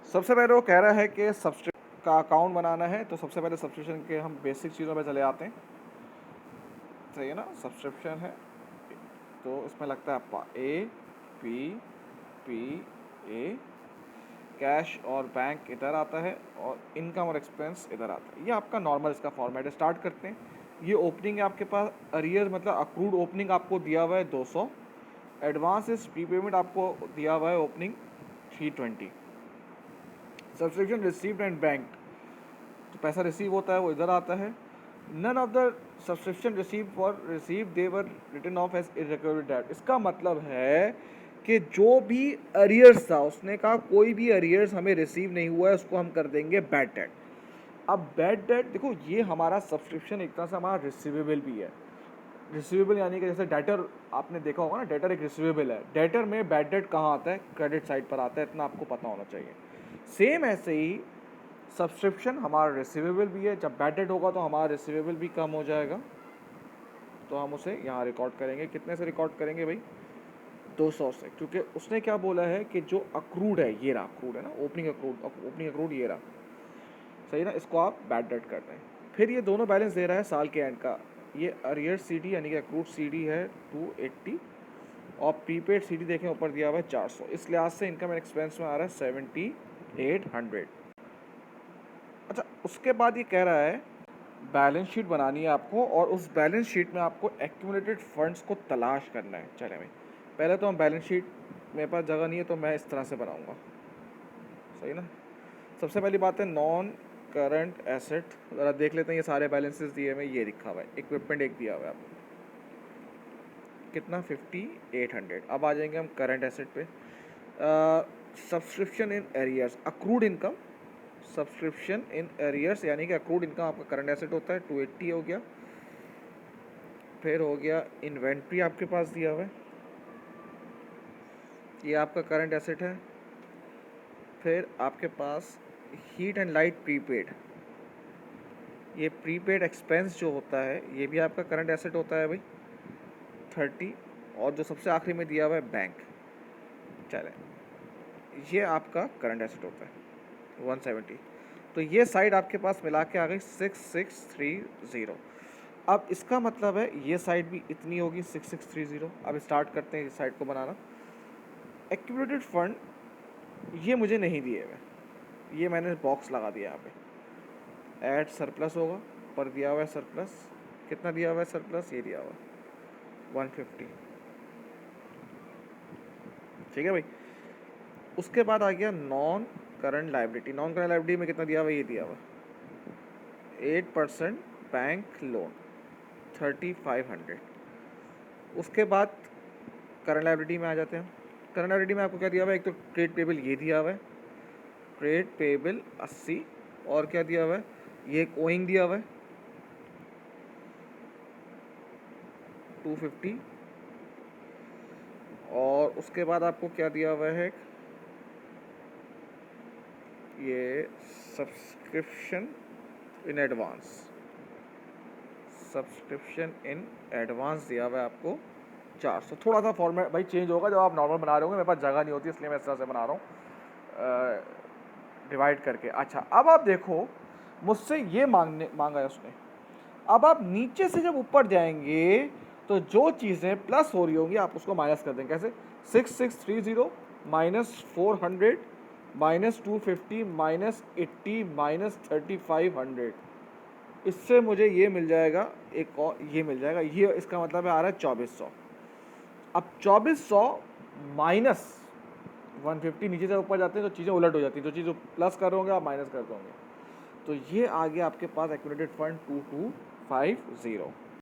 सबसे पहले वो कह रहा है कि सब्सक्रिप्शन का अकाउंट बनाना है, तो सबसे पहले सब्सक्रिप्शन के हम बेसिक चीज़ों पे चले आते हैं। सही है ना, सब्सक्रिप्शन है तो इसमें लगता है आपका A P P A, cash और बैंक इधर आता है और इनकम और एक्सपेंस इधर आता है। ये आपका नॉर्मल इसका फॉर्मेट है। स्टार्ट करते हैं। ये ओपनिंग है आपके पास, अरियर मतलब अक्रूड ओपनिंग आपको दिया हुआ है 200, एडवांस इज प्रीपेमेंट आपको दिया हुआ है opening 320, subscription received and bank, तो पैसा रिसीव होता है वो इधर आता है। None of the subscription receive they were written off as irrecoverable debt. इसका मतलब है कि जो भी अरियर्स था, उसने कहा कोई भी अरियर्स हमें रिसीव नहीं हुआ है उसको हम कर देंगे बैड डेट। अब बैड डेट देखो, ये हमारा सब्सक्रिप्शन एक तरह से हमारा रिसीवेबल भी है। रिसीवेबल यानी कि जैसे डेटर आपने देखा होगा ना, डेटर एक रिसीवेबल है। डेटर में बैड डेट कहाँ आता है? क्रेडिट साइड पर आता है, इतना आपको पता होना चाहिए। सेम ऐसे ही सब्सक्रिप्शन हमारा रिसीवेबल भी है। जब बैड डेट होगा तो हमारा रिसीवेबल भी कम हो जाएगा, तो हम उसे यहाँ रिकॉर्ड करेंगे। कितने से रिकॉर्ड करेंगे भाई? 200 से, क्योंकि उसने क्या बोला है कि जो अक्रूड है, ये रहा अक्रूड है ना, ओपनिंग अक्रूड ये रहा। सही ना, इसको आप बैड डेट कर रहे हैं। फिर ये दोनों बैलेंस दे रहा है साल के एंड का। ये अरियर CD यानी कि अक्रूड CD है 280, और प्रीपेड CD देखें ऊपर दिया हुआ है 400। इस लिहाज से इनकम एंड एक्सपेंस में आ रहा है 7800। अच्छा, उसके बाद ये कह रहा है बैलेंस शीट बनानी है आपको, और उस बैलेंस शीट में आपको एक्यूमुलेटेड फंड्स को तलाश करना है। चले भाई, पहले तो हम बैलेंस शीट, मेरे पास जगह नहीं है तो मैं इस तरह से बनाऊंगा। सही ना, सबसे पहली बात है नॉन करंट एसेट। ज़रा देख लेते हैं, ये सारे बैलेंसेस दिए हुए, ये लिखा हुआ है। इक्विपमेंट एक दिया हुआ है आपको, कितना 5800। अब आ जाएंगे हम करंट एसेट पे। Subscription in arrears, accrued income, subscription in arrears यानी कि अक्रूड इनकम आपका करंट एसेट होता है, 280 हो गया। फिर हो गया इन्वेंट्री आपके पास दिया हुआ है, ये आपका करंट एसेट है। फिर आपके पास हीट एंड लाइट प्रीपेड, ये प्रीपेड एक्सपेंस जो होता है ये भी आपका करंट एसेट होता है भाई, 30। और जो सबसे आखिरी में दिया हुआ है बैंक, चले, ये आपका करंट एसेट होता है 170। तो ये साइड आपके पास मिला के आ गई 6630। अब इसका मतलब है ये साइड भी इतनी होगी 6630। अब स्टार्ट करते हैं इस साइड को बनाना। एक्यूमुलेटेड फंड ये मुझे नहीं दिए हुए, ये मैंने बॉक्स लगा दिया यहाँ पे। ऐड सरप्लस होगा, पर दिया हुआ है सरप्लस, कितना दिया हुआ है सरप्लस? ये दिया हुआ है 150। ठीक है भाई। उसके बाद आ गया non current liability. Non current liability में कितना दिया हुआ है? ये दिया हुआ है 8% बैंक लोन 3500। उसके बाद करंट लाइबिलिटी में आ जाते हैं। करंट लाइबिलिटी में आपको क्या दिया हुआ है? एक तो ट्रेड पेबल ये दिया हुआ है, ट्रेड पेबल 80, और क्या दिया हुआ है? ये एक ओइंग दिया हुआ है 250, और उसके बाद आपको क्या दिया हुआ है? ये subscription in advance, subscription in advance दिया हुआ है आपको 400। थोड़ा सा फॉर्मेट भाई चेंज होगा, जब आप नॉर्मल बना रहे होंगे, मेरे पास जगह नहीं होती इसलिए मैं इस तरह से बना रहा हूँ डिवाइड करके। अच्छा, अब आप देखो, मुझसे ये मांगा है उसने। अब आप नीचे से जब ऊपर जाएंगे तो जो चीज़ें प्लस हो रही होंगी आप उसको माइनस कर देंगे। कैसे? 6630 माइनस 400 माइनस 250 माइनस 80 माइनस 3500। इससे मुझे ये मिल जाएगा, एक और ये मिल जाएगा। ये इसका मतलब है आ रहा है 2400। अब 2400 माइनस 150, नीचे से ऊपर जाते हैं तो चीज़ें उलट हो जाती हैं। जो चीज़ प्लस कर होंगे आप माइनस कर दोगे। तो ये आ गया आपके पास एक्यूमुलेटेड फंड 2250।